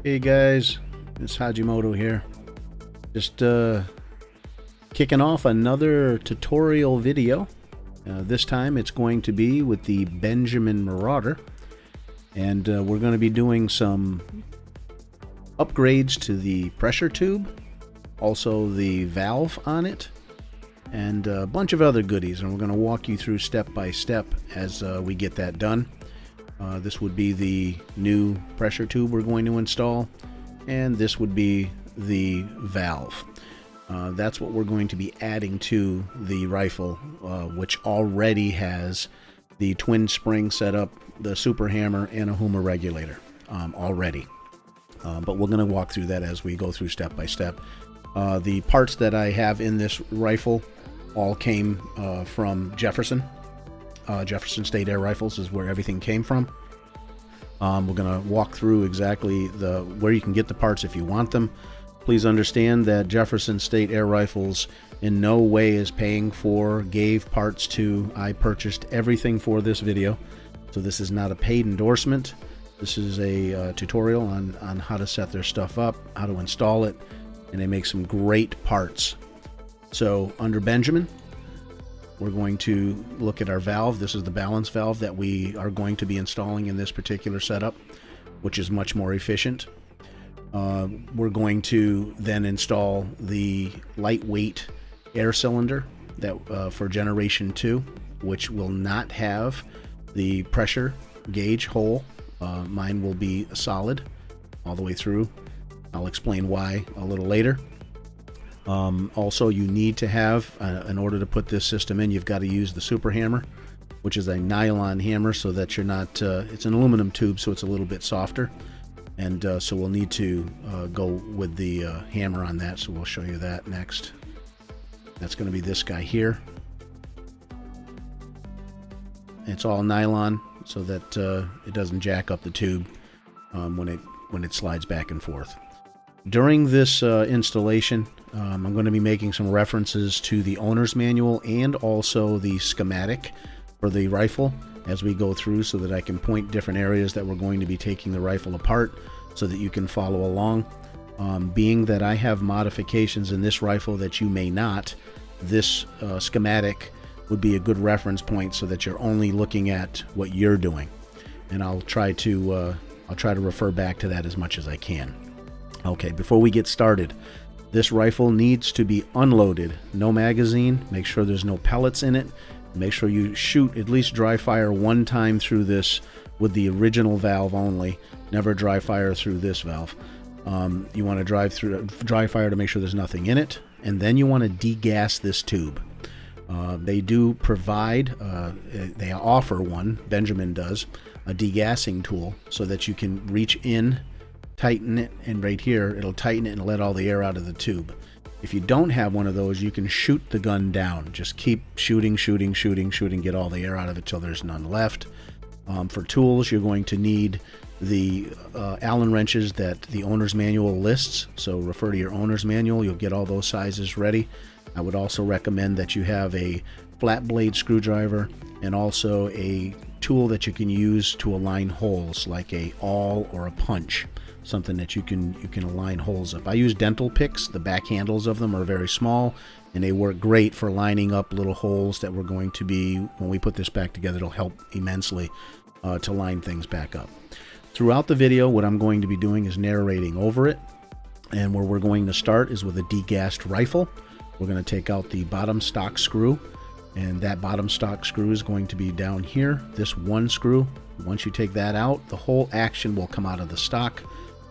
Hey guys, it's Hajimoto here. Just kicking off another tutorial video. This time it's going to be with the Benjamin Marauder, and we're going to be doing some upgrades to the pressure tube, also the valve on it, and a bunch of other goodies, and we're going to walk you through step by step as we get that done. This would be the new pressure tube we're going to install, and this would be the valve. That's what we're going to be adding to the rifle, which already has the twin spring setup, the Super Hammer, and a Huma Regulator already. But we're going to walk through that as we go through step by step. The parts that I have in this rifle all came from Jefferson State Air Rifles is where everything came from. We're going to walk through exactly where you can get the parts if you want them. Please understand that Jefferson State Air Rifles in no way is paying for, gave parts to. I purchased everything for this video, so this is not a paid endorsement. This is a tutorial on how to set their stuff up, how to install it, and they make some great parts. So under Benjamin, we're going to look at our valve. This is the balanced valve that we are going to be installing in this particular setup, which is much more efficient. We're going to then install the lightweight air cylinder that for Generation 2, which will not have the pressure gauge hole. Mine will be solid all the way through. I'll explain why a little later. Also, you need to have, in order to put this system in, you've got to use the Super Hammer, which is a nylon hammer, so that you're not, it's an aluminum tube, so it's a little bit softer. And so we'll need to go with the hammer on that, so we'll show you that next. That's going to be this guy here. It's all nylon, so that it doesn't jack up the tube when it slides back and forth. During this installation, I'm going to be making some references to the owner's manual and also the schematic for the rifle as we go through, so that I can point different areas that we're going to be taking the rifle apart so that you can follow along. Being that I have modifications in this rifle that you may not, this schematic would be a good reference point so that you're only looking at what you're doing. And I'll try to refer back to that as much as I can. Okay, before we get started, this rifle needs to be unloaded. No magazine. Make sure there's no pellets in it. Make sure you shoot at least dry fire one time through this with the original valve only. Never dry fire through this valve. You want to dry fire to make sure there's nothing in it, and then you want to degas this tube. They do provide, they offer one, Benjamin does, a degassing tool so that you can reach in, tighten it, and right here it'll tighten it and let all the air out of the tube. If you don't have one of those, you can shoot the gun down. Just keep shooting, get all the air out of it till there's none left. For tools, you're going to need the Allen wrenches that the owner's manual lists, so refer to your owner's manual. You'll get all those sizes ready. I would also recommend that you have a flat blade screwdriver and also a tool that you can use to align holes, like a awl or a punch. Something that you can align holes up. I use dental picks. The back handles of them are very small, and they work great for lining up little holes that we're going to be, when we put this back together, it'll help immensely to line things back up. Throughout the video, what I'm going to be doing is narrating over it, and where we're going to start is with a degassed rifle. We're going to take out the bottom stock screw, and that bottom stock screw is going to be down here, this one screw. Once you take that out, the whole action will come out of the stock.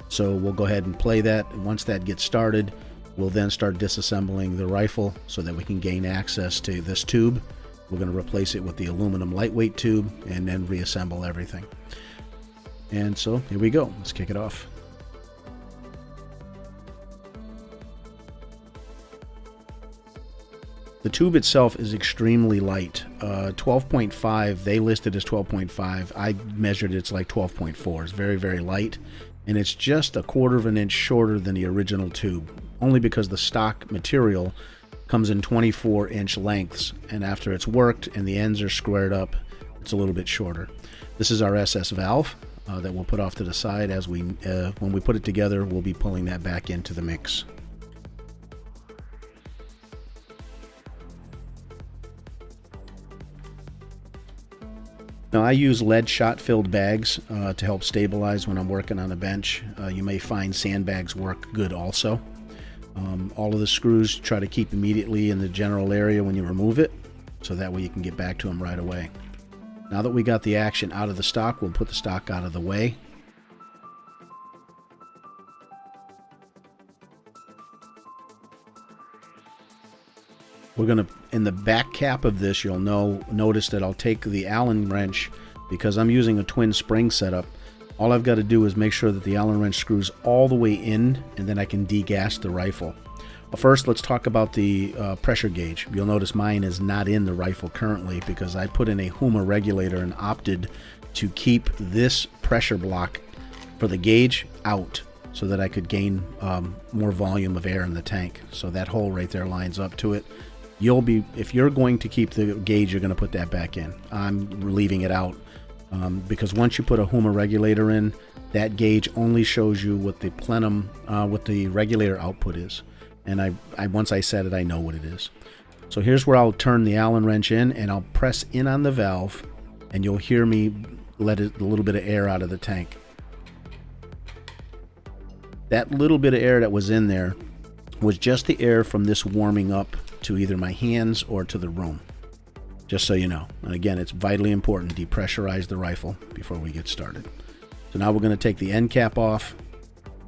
So we'll go ahead and play that. Once that gets started, we'll then start disassembling the rifle so that we can gain access to this tube. We're going to replace it with the aluminum lightweight tube and then reassemble everything. And so here we go. Let's kick it off. The tube itself is extremely light. 12.5, they listed as 12.5. I measured it's like 12.4. It's very, very light. And it's just a 1/4 of an inch shorter than the original tube, only because the stock material comes in 24-inch lengths, and after it's worked and the ends are squared up, it's a little bit shorter. This is our SS valve. that we'll put off to the side. As we when we put it together, we'll be pulling that back into the mix. Now I use lead shot-filled bags to help stabilize when I'm working on a bench. You may find sandbags work good also. All of the screws try to keep immediately in the general area when you remove it, so that way you can get back to them right away. Now that we got the action out of the stock, we'll put the stock out of the way. We're going to, in the back cap of this, you'll notice that I'll take the Allen wrench, because I'm using a twin spring setup. All I've got to do is make sure that the Allen wrench screws all the way in, and then I can degas the rifle. Well, first, let's talk about the pressure gauge. You'll notice mine is not in the rifle currently because I put in a Huma Regulator and opted to keep this pressure block for the gauge out so that I could gain more volume of air in the tank. So that hole right there lines up to it. If you're going to keep the gauge, you're going to put that back in. I'm leaving it out because once you put a Huma Regulator in, that gauge only shows you what the plenum, what the regulator output is. And once I set it, I know what it is. So here's where I'll turn the Allen wrench in, and I'll press in on the valve, and you'll hear me let a little bit of air out of the tank. That little bit of air that was in there was just the air from this warming up to either my hands or to the room, just so you know. And again, it's vitally important to depressurize the rifle before we get started. So now we're going to take the end cap off,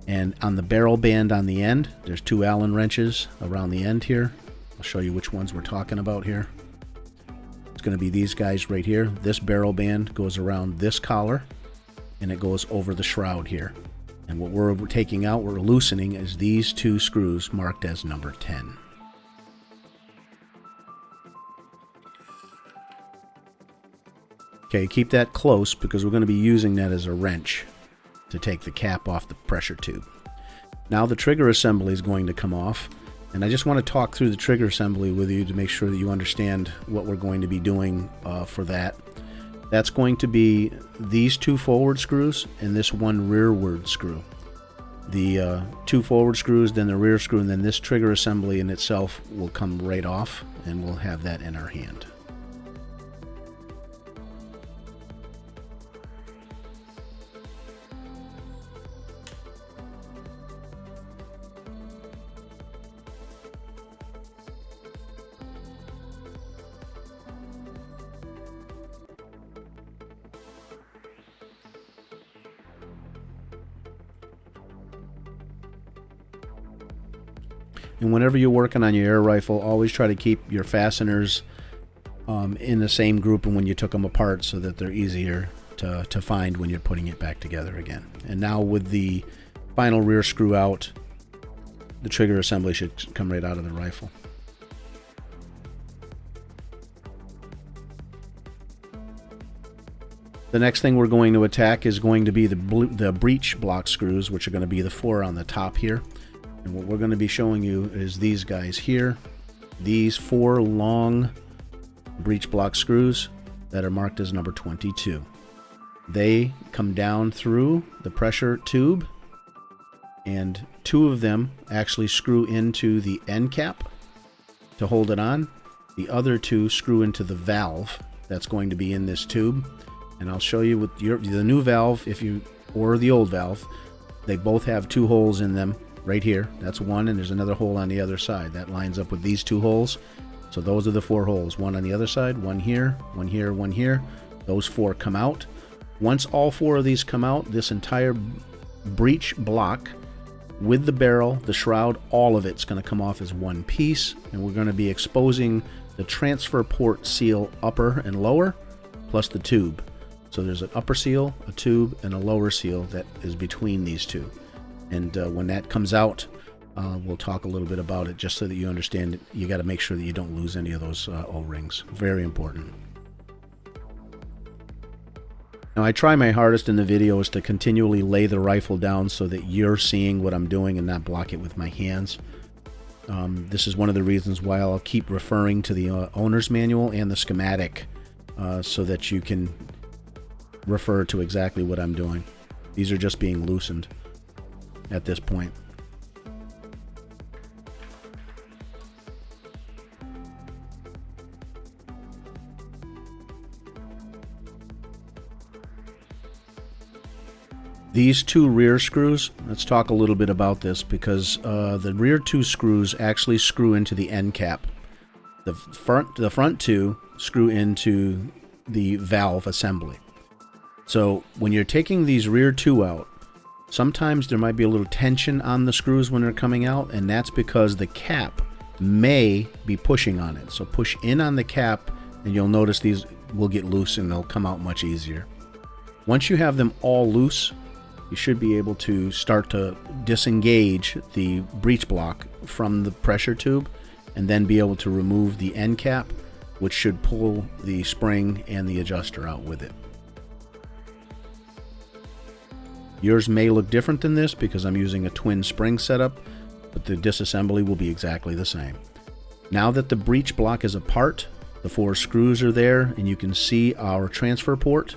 and on the barrel band on the end, there's two Allen wrenches around the end here. I'll show you which ones we're talking about here. It's going to be these guys right here. This barrel band goes around this collar, and it goes over the shroud here. And what we're taking out, we're loosening, is these two screws marked as number 10. Okay, keep that close because we're going to be using that as a wrench to take the cap off the pressure tube. Now the trigger assembly is going to come off, and I just want to talk through the trigger assembly with you to make sure that you understand what we're going to be doing for that. That's going to be these two forward screws and this one rearward screw. The two forward screws, then the rear screw, and then this trigger assembly in itself will come right off, and we'll have that in our hand. And whenever you're working on your air rifle, always try to keep your fasteners in the same group and when you took them apart so that they're easier to find when you're putting it back together again. And now with the final rear screw out, the trigger assembly should come right out of the rifle. The next thing we're going to attack is going to be the breech block screws, which are going to be the 4 on the top here. And what we're going to be showing you is these guys here, these 4 long breech block screws that are marked as number 22. They come down through the pressure tube, and 2 of them actually screw into the end cap to hold it on. The other 2 screw into the valve that's going to be in this tube. And I'll show you with the new valve, or the old valve, they both have 2 holes in them. Right here, that's one, and there's another hole on the other side. That lines up with these 2 holes. So those are the 4 holes. One on the other side, one here, one here, one here. Those 4 come out. Once all 4 of these come out, this entire breech block with the barrel, the shroud, all of it's going to come off as one piece, and we're going to be exposing the transfer port seal upper and lower, plus the tube. So there's an upper seal, a tube, and a lower seal that is between these 2. And when that comes out, we'll talk a little bit about it just so that you understand. You got to make sure that you don't lose any of those O-rings. Very important. Now, I try my hardest in the videos to continually lay the rifle down so that you're seeing what I'm doing and not block it with my hands. This is one of the reasons why I'll keep referring to the owner's manual and the schematic so that you can refer to exactly what I'm doing. These are just being loosened at this point. These two rear screws, let's talk a little bit about this, because the rear two screws actually screw into the end cap. The front two screw into the valve assembly. So when you're taking these rear two out, sometimes there might be a little tension on the screws when they're coming out, and that's because the cap may be pushing on it. So push in on the cap, and you'll notice these will get loose and they'll come out much easier. Once you have them all loose, you should be able to start to disengage the breech block from the pressure tube, and then be able to remove the end cap, which should pull the spring and the adjuster out with it. Yours may look different than this because I'm using a twin spring setup, but the disassembly will be exactly the same. Now that the breech block is apart, the 4 screws are there, and you can see our transfer port.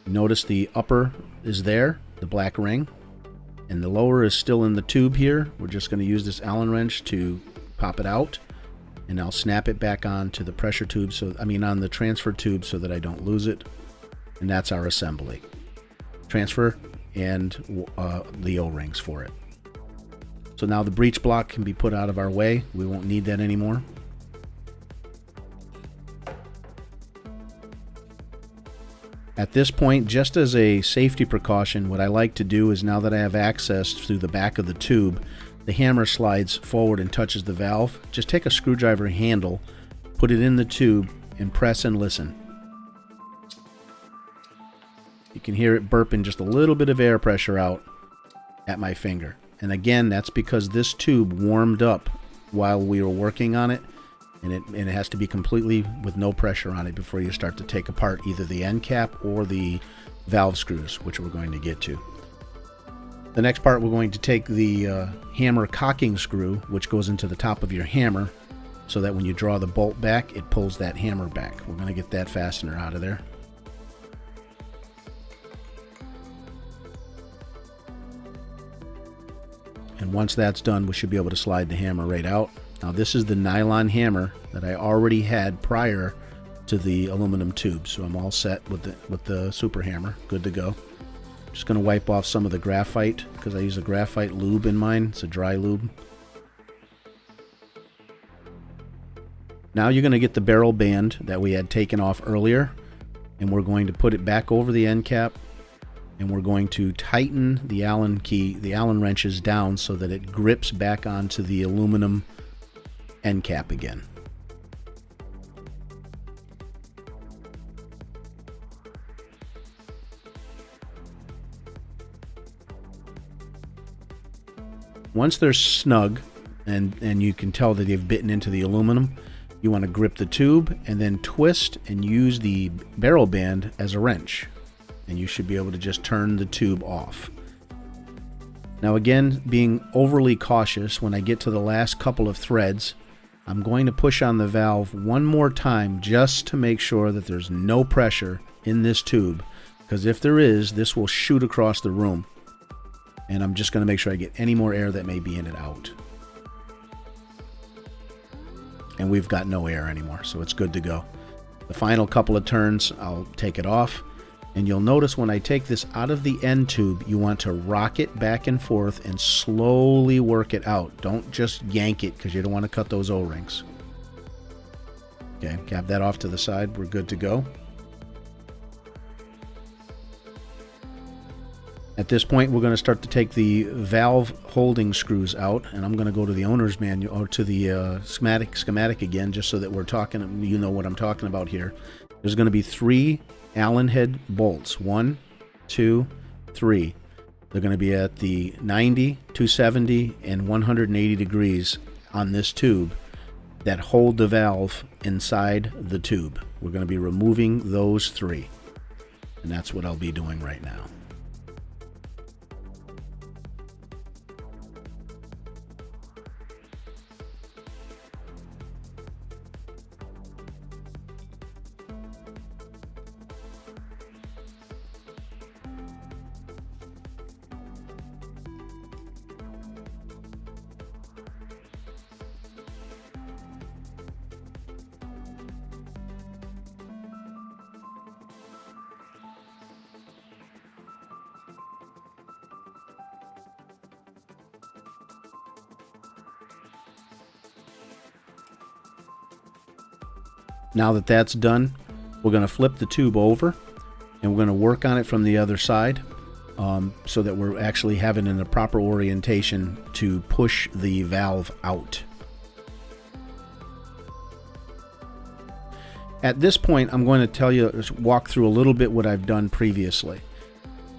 Notice the upper is there, the black ring, and the lower is still in the tube here. We're just going to use this Allen wrench to pop it out, and I'll snap it back onto the pressure tube, on the transfer tube, so that I don't lose it. And that's our assembly. Transfer and the O-rings for it. So now the breech block can be put out of our way. We won't need that anymore. At this point, just as a safety precaution, what I like to do is, now that I have access through the back of the tube, the hammer slides forward and touches the valve. Just take a screwdriver handle, put it in the tube, and press and listen. You can hear it burping just a little bit of air pressure out at my finger. And again, that's because this tube warmed up while we were working on it, and it has to be completely with no pressure on it before you start to take apart either the end cap or the valve screws, which we're going to get to. The next part, we're going to take the hammer cocking screw, which goes into the top of your hammer, so that when you draw the bolt back, it pulls that hammer back. We're going to get that fastener out of there. And once that's done, we should be able to slide the hammer right out. Now this is the nylon hammer that I already had prior to the aluminum tube, so I'm all set with the Super Hammer, good to go. Just going to wipe off some of the graphite, because I use a graphite lube in mine. It's a dry lube. Now you're going to get the barrel band that we had taken off earlier, and we're going to put it back over the end cap, and we're going to tighten the Allen wrenches down so that it grips back onto the aluminum end cap again. Once they're snug and you can tell that they've bitten into the aluminum, you want to grip the tube and then twist and use the barrel band as a wrench, and you should be able to just turn the tube off. Now again, being overly cautious, when I get to the last couple of threads, I'm going to push on the valve one more time just to make sure that there's no pressure in this tube, because if there is, this will shoot across the room, and I'm just going to make sure I get any more air that may be in it out. And we've got no air anymore, so it's good to go. The final couple of turns, I'll take it off, and you'll notice when I take this out of the end tube, you want to rock it back and forth and slowly work it out. Don't just yank it, because you don't want to cut those O-rings. Okay, cap that off to the side. We're good to go. At this point, we're going to start to take the valve holding screws out, and I'm going to go to the owner's manual, or to the schematic again, just so that we're talking, you know what I'm talking about here. There's going to be 3 Allen head bolts. 1, 2, 3. They're going to be at the 90, 270, and 180 degrees on this tube that hold the valve inside the tube. We're going to be removing those 3, and that's what I'll be doing right now. Now that that's done, we're going to flip the tube over and we're going to work on it from the other side so that we're actually having it in a proper orientation to push the valve out. At this point, I'm going to walk through a little bit what I've done previously.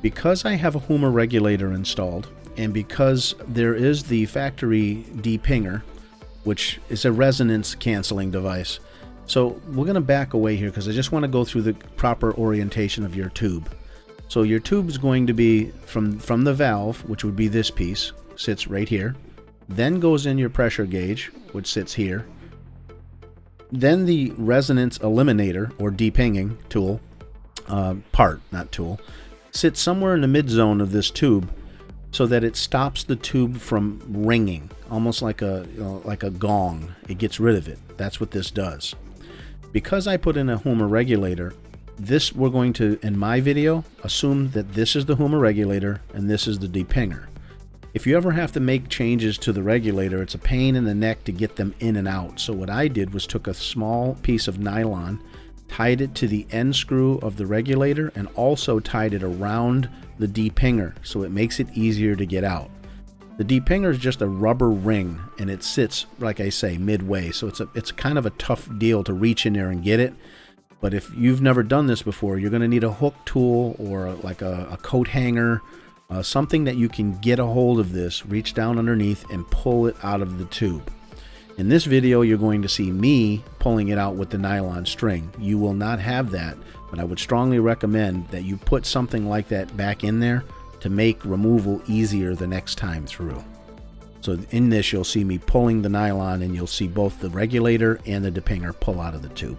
Because I have a Huma regulator installed, and because there is the factory depinger, which is a resonance canceling device, so we're going to back away here because I just want to go through the proper orientation of your tube. So your tube is going to be from the valve, which would be this piece, sits right here, then goes in your pressure gauge, which sits here, then the resonance eliminator or depinging tool, sits somewhere in the mid zone of this tube so that it stops the tube from ringing, almost like a gong. It gets rid of it. That's what this does. Because I put in a Huma regulator, we're going to, in my video, assume that this is the Huma regulator and this is the depinger. If you ever have to make changes to the regulator, it's a pain in the neck to get them in and out. So what I did was took a small piece of nylon, tied it to the end screw of the regulator, and also tied it around the depinger so it makes it easier to get out. The depinger is just a rubber ring and it sits, like I say, midway. So it's kind of a tough deal to reach in there and get it. But if you've never done this before, you're going to need a hook tool or like a coat hanger, something that you can get a hold of this, reach down underneath and pull it out of the tube. In this video, you're going to see me pulling it out with the nylon string. You will not have that, but I would strongly recommend that you put something like that back in there to make removal easier the next time through. So in this, you'll see me pulling the nylon and you'll see both the regulator and the depinger pull out of the tube.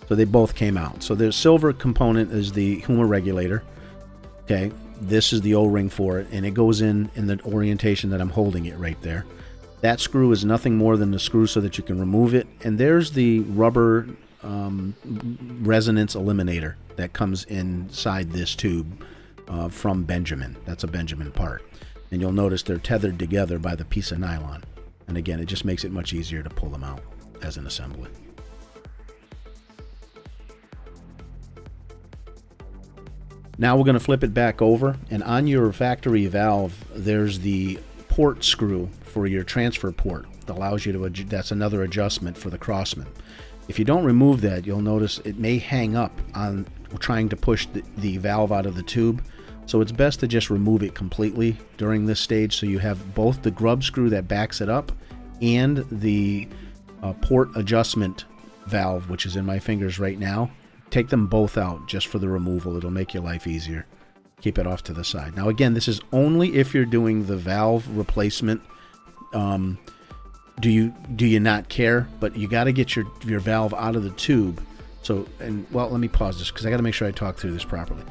So they both came out. So the silver component is the Huma regulator. Okay, this is the O-ring for it, and it goes in the orientation that I'm holding it right there. That screw is nothing more than the screw so that you can remove it. And there's the rubber resonance eliminator that comes inside this tube from Benjamin. That's a Benjamin part. And you'll notice they're tethered together by the piece of nylon. And again, it just makes it much easier to pull them out as an assembly. Now we're going to flip it back over, and on your factory valve there's the port screw for your transfer port that allows you to that's another adjustment for the Crossman. If you don't remove that, you'll notice it may hang up on trying to push the valve out of the tube. So it's best to just remove it completely during this stage so you have both the grub screw that backs it up and the port adjustment valve, which is in my fingers right now. Take them both out just for the removal. It'll make your life easier. Keep it off to the side. Now again, this is only if you're doing the valve replacement. Do you not care? But you got to get your valve out of the tube. So, and well, let me pause this because I got to make sure I talk through this properly.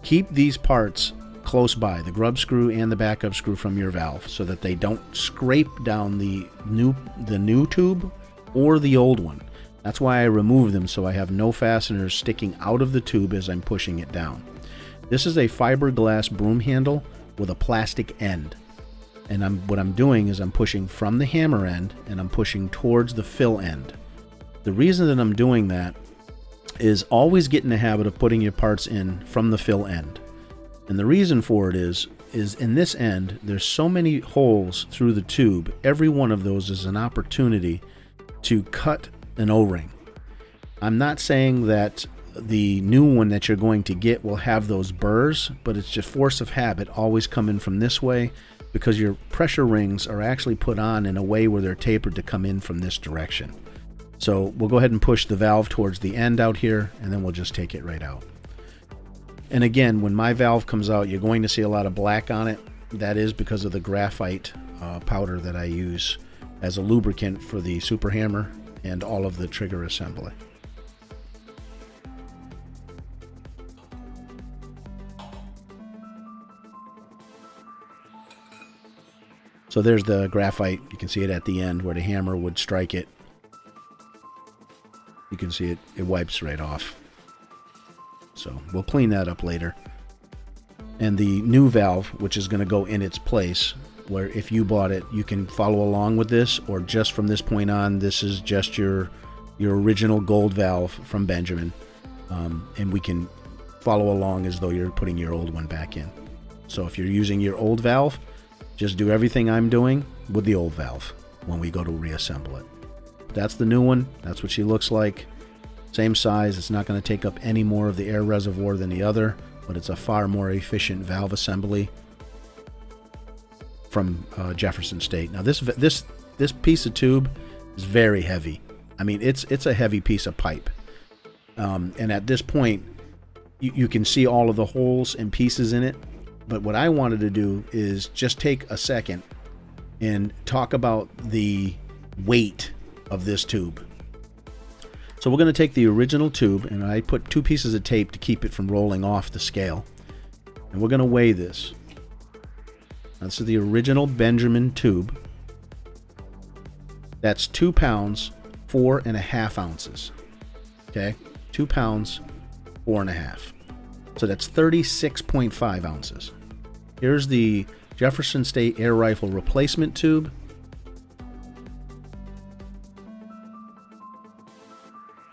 Keep these parts close by, the grub screw and the backup screw from your valve, so that they don't scrape down the new tube or the old one. That's why I remove them, so I have no fasteners sticking out of the tube as I'm pushing it down. This is a fiberglass broom handle with a plastic end. And what I'm doing is I'm pushing from the hammer end and I'm pushing towards the fill end. The reason that I'm doing that is always get in the habit of putting your parts in from the fill end. And the reason for it is in this end, there's so many holes through the tube. Every one of those is an opportunity to cut an O-ring. I'm not saying that the new one that you're going to get will have those burrs, but it's just force of habit. Always come in from this way because your pressure rings are actually put on in a way where they're tapered to come in from this direction. So we'll go ahead and push the valve towards the end out here, and then we'll just take it right out. And again, when my valve comes out, you're going to see a lot of black on it. That is because of the graphite powder that I use as a lubricant for the Super Hammer and all of the trigger assembly. So there's the graphite. You can see it at the end where the hammer would strike it. You can see it wipes right off. So we'll clean that up later. And the new valve, which is going to go in its place, where if you bought it, you can follow along with this, or just from this point on, this is just your original gold valve from Benjamin, and we can follow along as though you're putting your old one back in. So if you're using your old valve, just do everything I'm doing with the old valve when we go to reassemble it. That's the new one. That's what she looks like. Same size. It's not going to take up any more of the air reservoir than the other, but it's a far more efficient valve assembly from Jefferson State. Now this piece of tube is very heavy. I mean, it's a heavy piece of pipe, and at this point you can see all of the holes and pieces in it. But what I wanted to do is just take a second and talk about the weight of this tube. So we're going to take the original tube, and I put 2 pieces of tape to keep it from rolling off the scale, and we're going to weigh this. Now, this is the original Benjamin tube. That's 2 pounds 4.5 ounces. Okay, 2 pounds 4.5. So that's 36.5 ounces. Here's the Jefferson State Air Rifle replacement tube.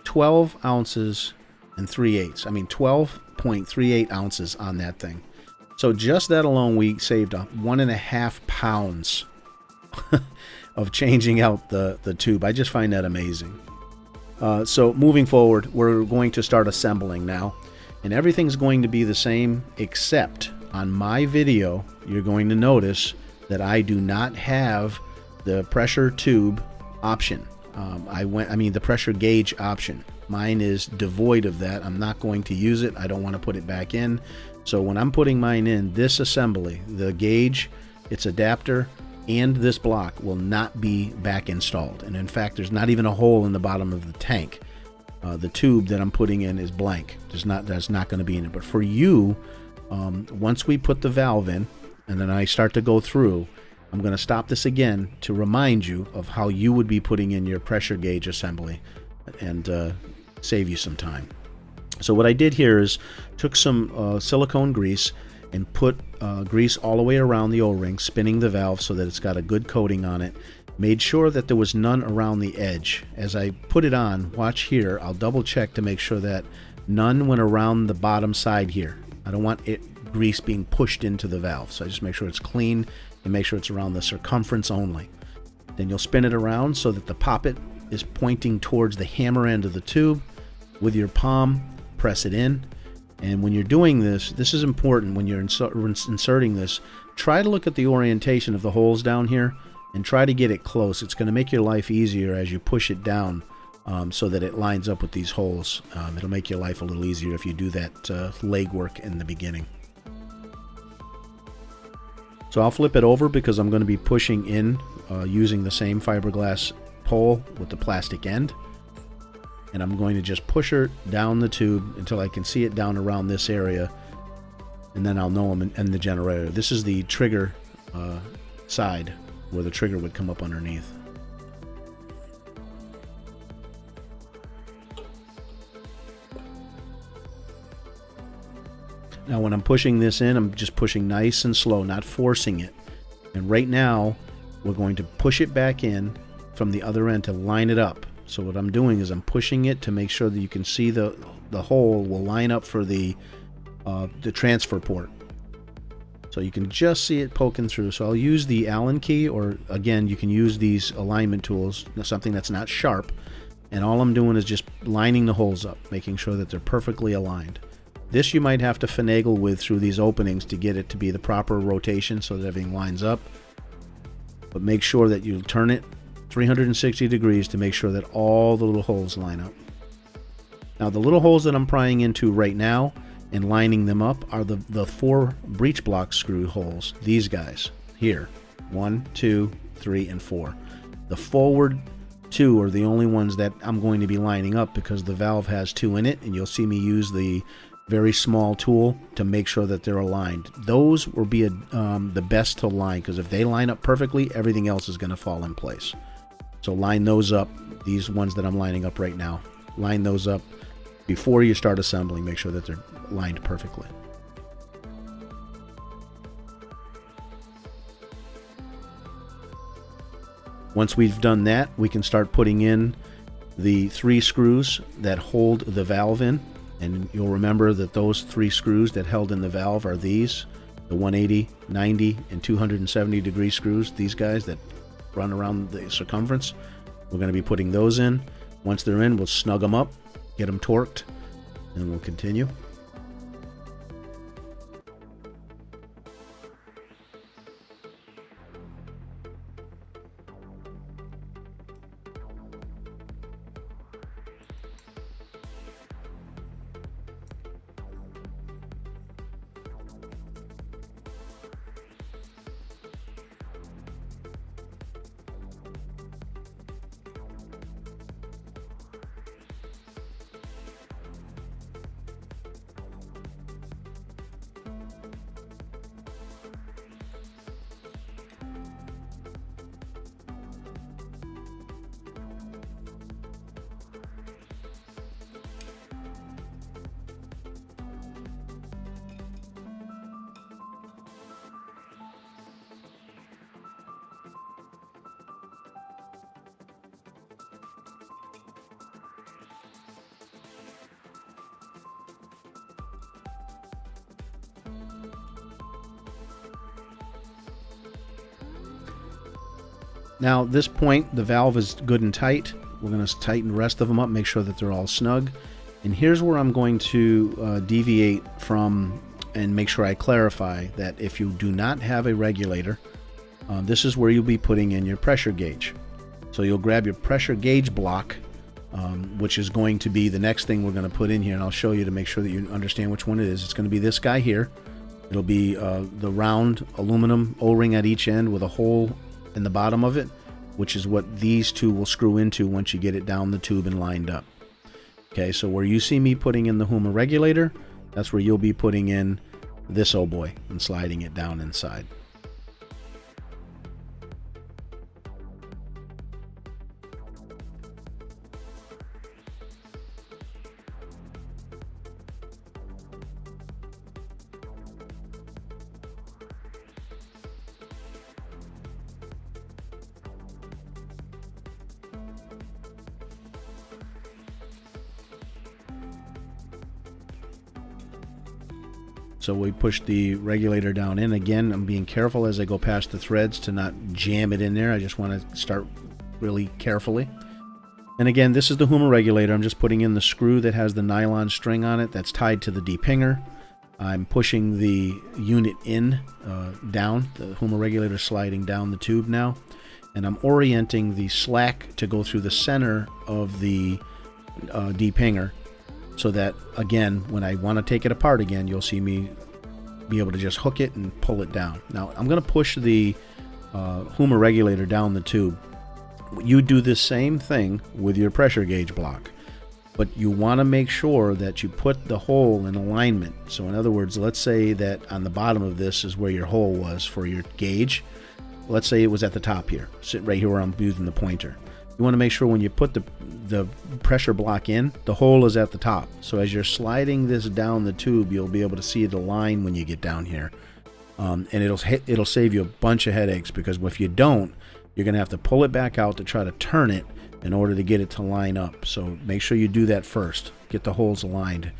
$12 ounces and 3/8. I mean, 12.38 ounces on that thing. So just that alone, we saved 1.5 pounds of changing out the tube. I just find that amazing. So moving forward, we're going to start assembling now. And everything's going to be the same, except on my video, you're going to notice that I do not have the pressure tube option. The pressure gauge option. Mine is devoid of that. I'm not going to use it. I don't want to put it back in. So when I'm putting mine in, this assembly, the gauge, its adapter, and this block will not be back installed. And in fact, there's not even a hole in the bottom of the tank. The tube that I'm putting in is blank. That's not going to be in it. But for you, once we put the valve in, and then I start to go through, I'm going to stop this again to remind you of how you would be putting in your pressure gauge assembly and save you some time. So what I did here is took some silicone grease and put grease all the way around the O-ring, spinning the valve so that it's got a good coating on it. Made sure that there was none around the edge. As I put it on, watch here, I'll double check to make sure that none went around the bottom side here. I don't want grease being pushed into the valve, so I just make sure it's clean and make sure it's around the circumference only. Then you'll spin it around so that the poppet is pointing towards the hammer end of the tube. With your palm, press it in. And when you're doing this, this is important when you're inserting this, try to look at the orientation of the holes down here and try to get it close. It's going to make your life easier as you push it down so that it lines up with these holes. It'll make your life a little easier if you do that leg work in the beginning. So I'll flip it over because I'm going to be pushing in using the same fiberglass pole with the plastic end. And I'm going to just push her down the tube until I can see it down around this area. And then I'll know I'm in the generator. This is the trigger side where the trigger would come up underneath. Now when I'm pushing this in, I'm just pushing nice and slow, not forcing it. And right now, we're going to push it back in from the other end to line it up. So what I'm doing is I'm pushing it to make sure that you can see the hole will line up for the transfer port. So you can just see it poking through. So I'll use the Allen key, or again, you can use these alignment tools, something that's not sharp. And all I'm doing is just lining the holes up, making sure that they're perfectly aligned. This you might have to finagle with through these openings to get it to be the proper rotation so that everything lines up. But make sure that you turn it 360 degrees to make sure that all the little holes line up. Now the little holes that I'm prying into right now and lining them up are the 4 breech block screw holes. These guys here, 1, 2, 3, and 4. The forward 2 are the only ones that I'm going to be lining up because the valve has 2 in it, and you'll see me use the very small tool to make sure that they're aligned. Those will be the best to line, because if they line up perfectly, everything else is going to fall in place. So line those up, these ones that I'm lining up right now. Line those up before you start assembling. Make sure that they're lined perfectly. Once we've done that, we can start putting in the 3 screws that hold the valve in. And you'll remember that those 3 screws that held in the valve are these, the 180, 90, and 270 degree screws, these guys that run around the circumference. We're going to be putting those in. Once they're in, we'll snug them up, get them torqued, and we'll continue. Now at this point, the valve is good and tight. We're going to tighten the rest of them up, make sure that they're all snug. And here's where I'm going to deviate from and make sure I clarify that if you do not have a regulator, this is where you'll be putting in your pressure gauge. So you'll grab your pressure gauge block, which is going to be the next thing we're going to put in here, and I'll show you to make sure that you understand which one it is. It's going to be this guy here. It'll be the round aluminum O-ring at each end with a hole in the bottom of it, which is what these 2 will screw into once you get it down the tube and lined up. Okay, so where you see me putting in the Huma Regulator, that's where you'll be putting in this oh boy and sliding it down inside. So we push the regulator down in. Again, I'm being careful as I go past the threads to not jam it in there. I just want to start really carefully. And again, this is the Huma Regulator. I'm just putting in the screw that has the nylon string on it that's tied to the deep hanger. I'm pushing the unit in, down, the Huma Regulator sliding down the tube now. And I'm orienting the slack to go through the center of the deep hanger, so that, again, when I want to take it apart again, you'll see me be able to just hook it and pull it down. Now, I'm going to push the Huma Regulator down the tube. You do the same thing with your pressure gauge block, but you want to make sure that you put the hole in alignment. So in other words, let's say that on the bottom of this is where your hole was for your gauge. Let's say it was at the top here, sit right here where I'm using the pointer. You want to make sure when you put the pressure block in, the hole is at the top. So as you're sliding this down the tube, you'll be able to see the line when you get down here. And it'll save you a bunch of headaches, because if you don't, you're going to have to pull it back out to try to turn it in order to get it to line up. So make sure you do that first. Get the holes aligned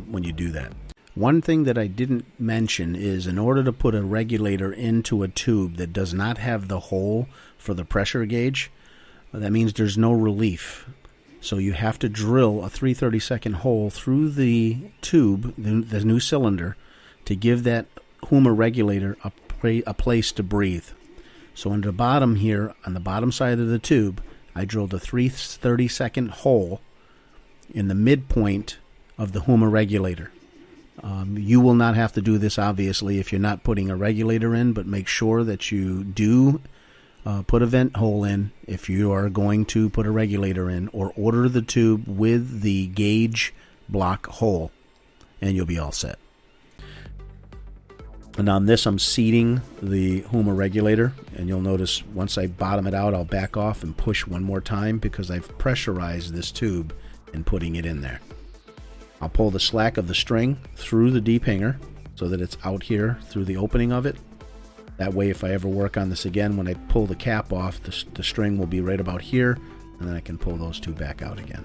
when you do that. One thing that I didn't mention is, in order to put a regulator into a tube that does not have the hole for the pressure gauge, that means there's no relief. So you have to drill a 3/32 hole through the tube, the new cylinder, to give that Huma Regulator a place to breathe. So on the bottom here, on the bottom side of the tube, I drilled a 3/32 hole in the midpoint of the Huma Regulator. You will not have to do this, obviously, if you're not putting a regulator in, but make sure that you do put a vent hole in if you are going to put a regulator in, or order the tube with the gauge block hole, and you'll be all set. And on this, I'm seating the Huma Regulator, and you'll notice once I bottom it out, I'll back off and push one more time, because I've pressurized this tube in putting it in there. I'll pull the slack of the string through the deep hanger so that it's out here through the opening of it. That way, if I ever work on this again, when I pull the cap off, the string will be right about here, and then I can pull those two back out again.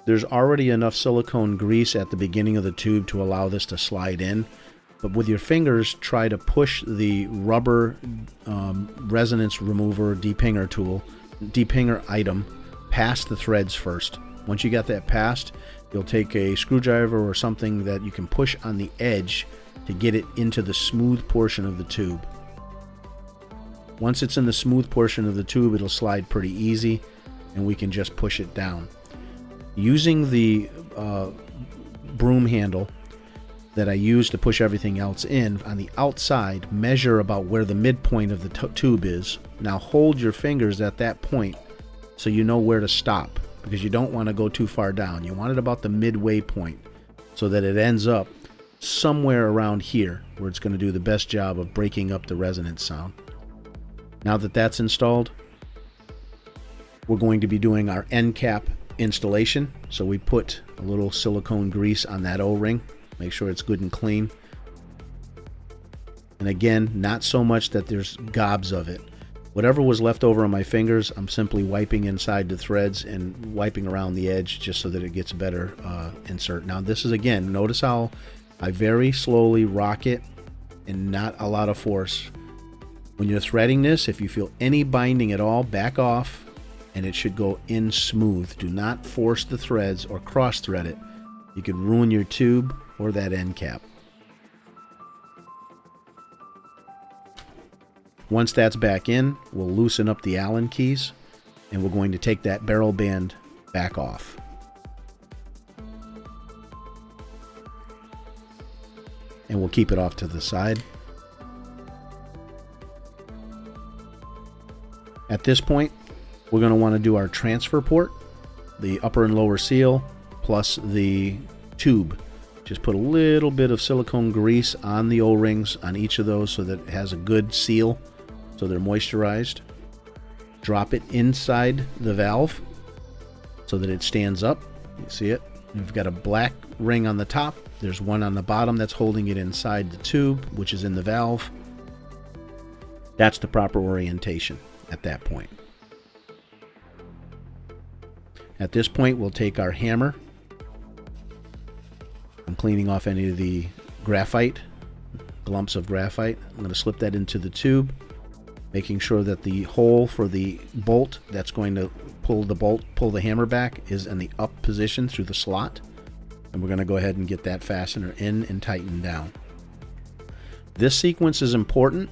There's already enough silicone grease at the beginning of the tube to allow this to slide in, but with your fingers, try to push the rubber resonance remover depinger item past the threads first. Once you got that past, you'll take a screwdriver or something that you can push on the edge to get it into the smooth portion of the tube. Once it's in the smooth portion of the tube, it'll slide pretty easy, and we can just push it down. Using the broom handle that I use to push everything else in, on the outside, measure about where the midpoint of the tube is. Now hold your fingers at that point so you know where to stop, because you don't want to go too far down. You want it about the midway point so that it ends up somewhere around here where it's going to do the best job of breaking up the resonance sound. Now that that's installed, we're going to be doing our end cap installation. So we put a little silicone grease on that O-ring, make sure it's good and clean, and again, not so much that there's gobs of it. Whatever was left over on my fingers, I'm simply wiping inside the threads and wiping around the edge just so that it gets a better insert. Now this is, again, notice how I very slowly rock it and not a lot of force. When you're threading this, if you feel any binding at all, back off, and it should go in smooth. Do not force the threads or cross thread it. You could ruin your tube or that end cap. Once that's back in, we'll loosen up the Allen keys, and we're going to take that barrel band back off. And we'll keep it off to the side. At this point, we're going to want to do our transfer port, the upper and lower seal, plus the tube. Just put a little bit of silicone grease on the O-rings on each of those so that it has a good seal, so they're moisturized. Drop it inside the valve so that it stands up. You see it? We've got a black ring on the top. There's one on the bottom that's holding it inside the tube, which is in the valve. That's the proper orientation at that point. At this point, we'll take our hammer. I'm cleaning off any of the graphite, glumps of graphite. I'm going to slip that into the tube, making sure that the hole for the bolt that's going to pull the hammer back is in the up position through the slot. And we're going to go ahead and get that fastener in and tighten down. This sequence is important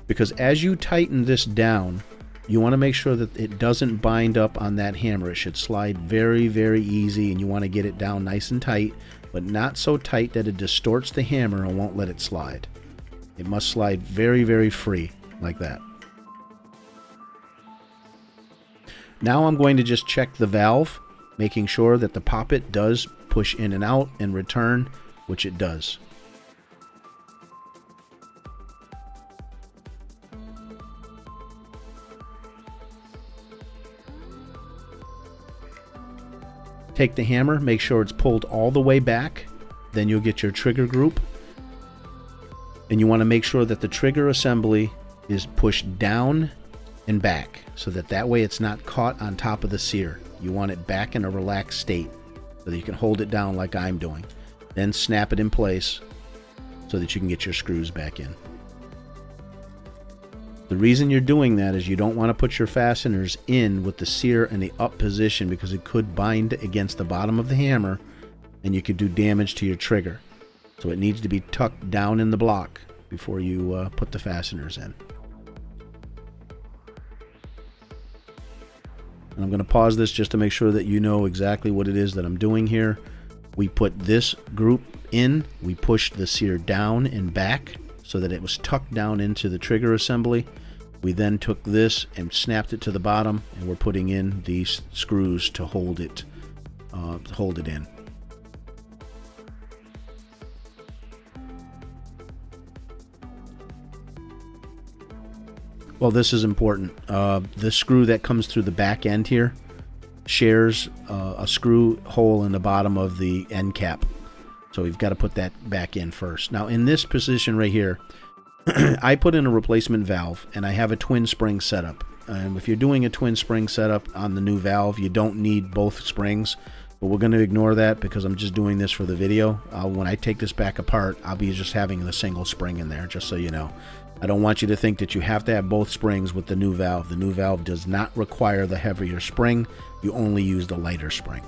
because as you tighten this down, you want to make sure that it doesn't bind up on that hammer. It should slide very, very easy, and you want to get it down nice and tight, but not so tight that it distorts the hammer and won't let it slide. It must slide very, very free, like that. Now I'm going to just check the valve, making sure that the poppet does push in and out and return, which it does. Take the hammer, make sure it's pulled all the way back, then you'll get your trigger group. And you want to make sure that the trigger assembly is pushed down and back so that way it's not caught on top of the sear. You want it back in a relaxed state so that you can hold it down like I'm doing. Then snap it in place so that you can get your screws back in. The reason you're doing that is you don't want to put your fasteners in with the sear in the up position because it could bind against the bottom of the hammer and you could do damage to your trigger. So it needs to be tucked down in the block before you put the fasteners in. And I'm going to pause this just to make sure that you know exactly what it is that I'm doing here. We put this group in, we pushed the sear down and back so that it was tucked down into the trigger assembly. We then took this and snapped it to the bottom, and we're putting in these screws to hold it in. Well, this is important. The screw that comes through the back end here shares a screw hole in the bottom of the end cap. So we've got to put that back in first. Now in this position right here, I put in a replacement valve and I have a twin spring setup. And if you're doing a twin spring setup on the new valve, you don't need both springs. But we're going to ignore that because I'm just doing this for the video. When I take this back apart, I'll be just having the single spring in there, just so you know. I don't want you to think that you have to have both springs with the new valve. The new valve does not require the heavier spring. You only use the lighter spring.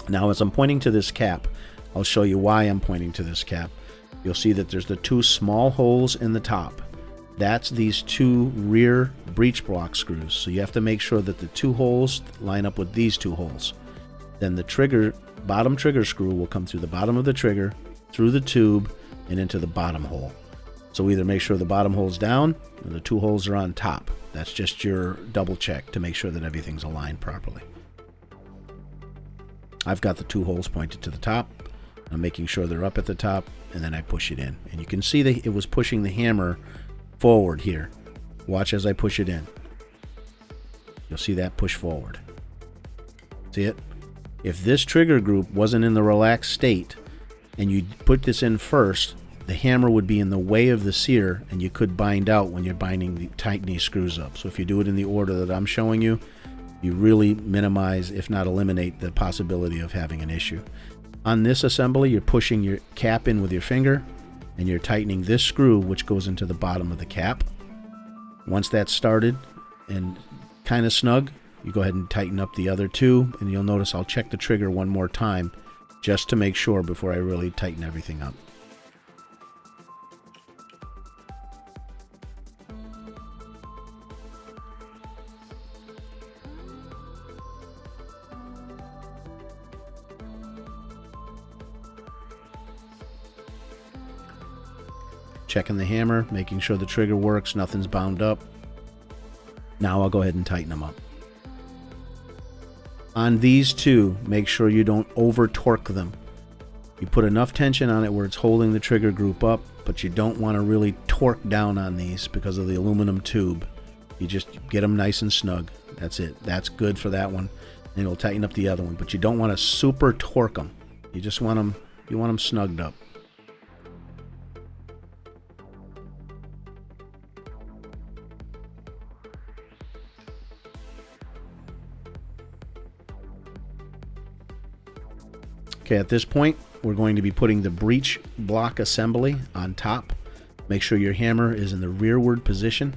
Now, as I'm pointing to this cap, I'll show you why I'm pointing to this cap. You'll see that there's the two small holes in the top. That's these two rear breech block screws. So you have to make sure that the two holes line up with these two holes. Then the bottom trigger screw will come through the bottom of the trigger, through the tube, and into the bottom hole. So either make sure the bottom hole's down or the two holes are on top. That's just your double check to make sure that everything's aligned properly. I've got the two holes pointed to the top. I'm making sure they're up at the top, and then I push it in. And you can see that it was pushing the hammer forward here. Watch as I push it in. You'll see that push forward. See it? If this trigger group wasn't in the relaxed state and you put this in first, the hammer would be in the way of the sear and you could bind out when you're tightening these screws up. So if you do it in the order that I'm showing you, you really minimize, if not eliminate, the possibility of having an issue. On this assembly, you're pushing your cap in with your finger and you're tightening this screw, which goes into the bottom of the cap. Once that's started and kind of snug, you go ahead and tighten up the other two, and you'll notice I'll check the trigger one more time just to make sure before I really tighten everything up. Checking the hammer, making sure the trigger works, nothing's bound up. Now I'll go ahead and tighten them up. On these two, make sure you don't over torque them. You put enough tension on it where it's holding the trigger group up, but you don't want to really torque down on these because of the aluminum tube. You just get them nice and snug. That's it. That's good for that one. And it'll tighten up the other one, but you don't want to super torque them. You just want them snugged up. Okay, at this point, we're going to be putting the breech block assembly on top. Make sure your hammer is in the rearward position,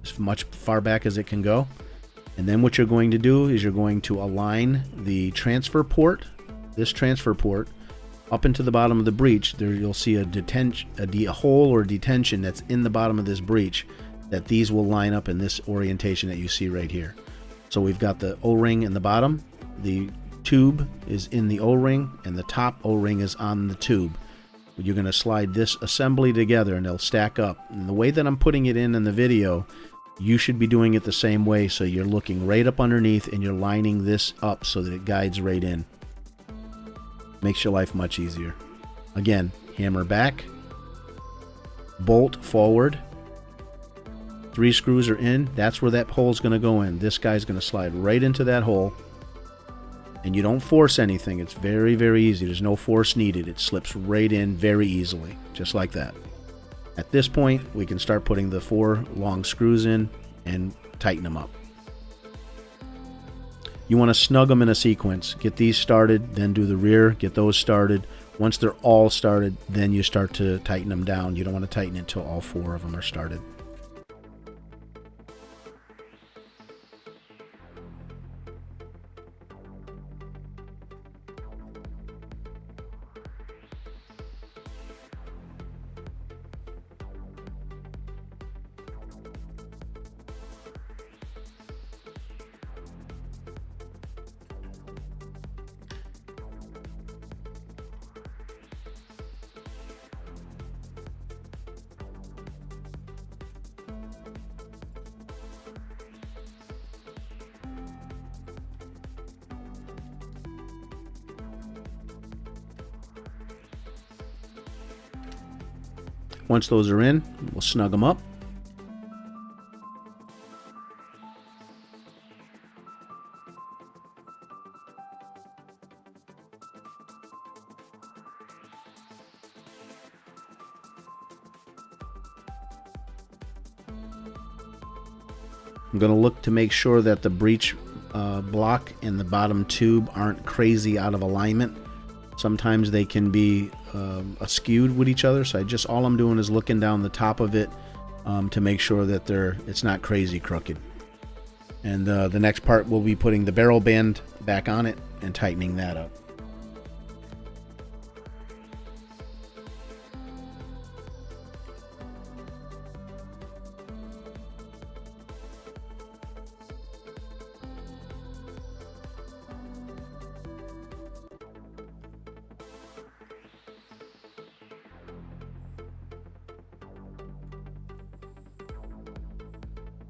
as much far back as it can go. And then what you're going to do is you're going to align the transfer port, this transfer port, up into the bottom of the breech. There you'll see a hole or detention that's in the bottom of this breech, that these will line up in this orientation that you see right here. So we've got the O-ring in the bottom, the tube is in the O-ring, and the top O-ring is on the tube. You're going to slide this assembly together and they'll stack up. And the way that I'm putting it in the video, you should be doing it the same way, so you're looking right up underneath and you're lining this up so that it guides right in. Makes your life much easier. Again, hammer back, bolt forward, 3 screws are in. That's where that hole is going to go in. This guy's going to slide right into that hole. And you don't force anything. It's very, very easy. There's no force needed. It slips right in very easily, just like that. At this point, we can start putting the 4 long screws in and tighten them up. You want to snug them in a sequence. Get these started, then do the rear, get those started. Once they're all started, then you start to tighten them down. You don't want to tighten it until all 4 of them are started. Once those are in, we'll snug them up. I'm going to look to make sure that the breech block and the bottom tube aren't crazy out of alignment. Sometimes they can be askewed with each other, so all I'm doing is looking down the top of it to make sure that it's not crazy crooked. And the next part, we'll be putting the barrel band back on it and tightening that up.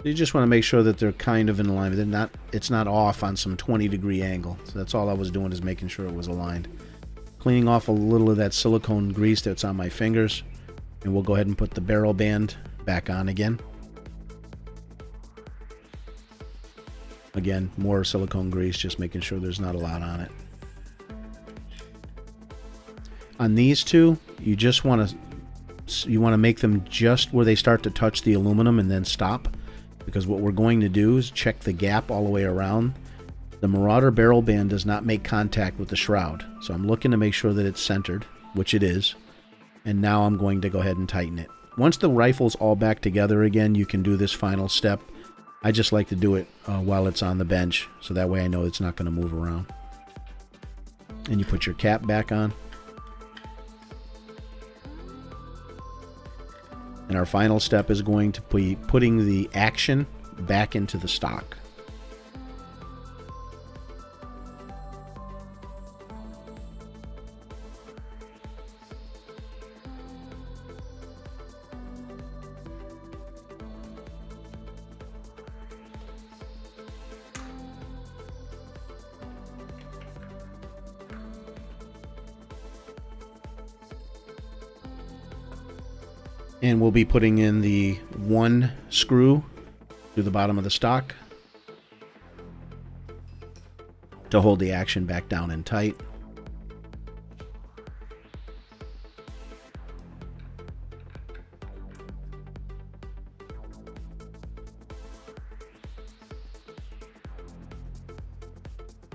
You just want to make sure that they're kind of in alignment. It's not off on some 20-degree angle. So that's all I was doing, is making sure it was aligned. Cleaning off a little of that silicone grease that's on my fingers, and we'll go ahead and put the barrel band back on again. Again, more silicone grease, just making sure there's not a lot on it. On these two, you want to make them just where they start to touch the aluminum and then stop. Because what we're going to do is check the gap all the way around. The Marauder barrel band does not make contact with the shroud, so I'm looking to make sure that it's centered, which it is. And now I'm going to go ahead and tighten it. Once the rifle's all back together again, you can do this final step. I just like to do it while it's on the bench, so that way I know it's not going to move around. And you put your cap back on. And our final step is going to be putting the action back into the stock. And we'll be putting in the one screw through the bottom of the stock to hold the action back down and tight.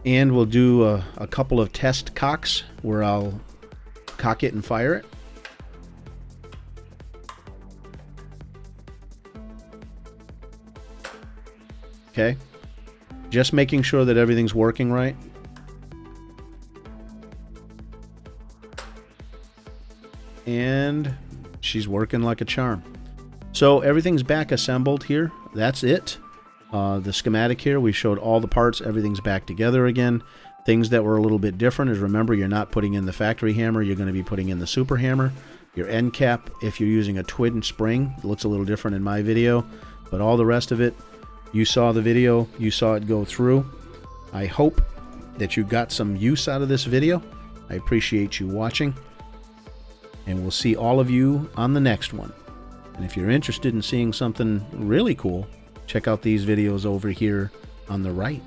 And we'll do a couple of test cocks where I'll cock it and fire it. Okay, just making sure that everything's working right. And she's working like a charm. So everything's back assembled here. That's it. The schematic here, we showed all the parts. Everything's back together again. Things that were a little bit different is, remember, you're not putting in the factory hammer. You're going to be putting in the super hammer. Your end cap, if you're using a twin spring, it looks a little different in my video. But all the rest of it, you saw the video, you saw it go through. I hope that you got some use out of this video. I appreciate you watching. And we'll see all of you on the next one. And if you're interested in seeing something really cool, check out these videos over here on the right.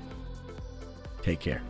Take care.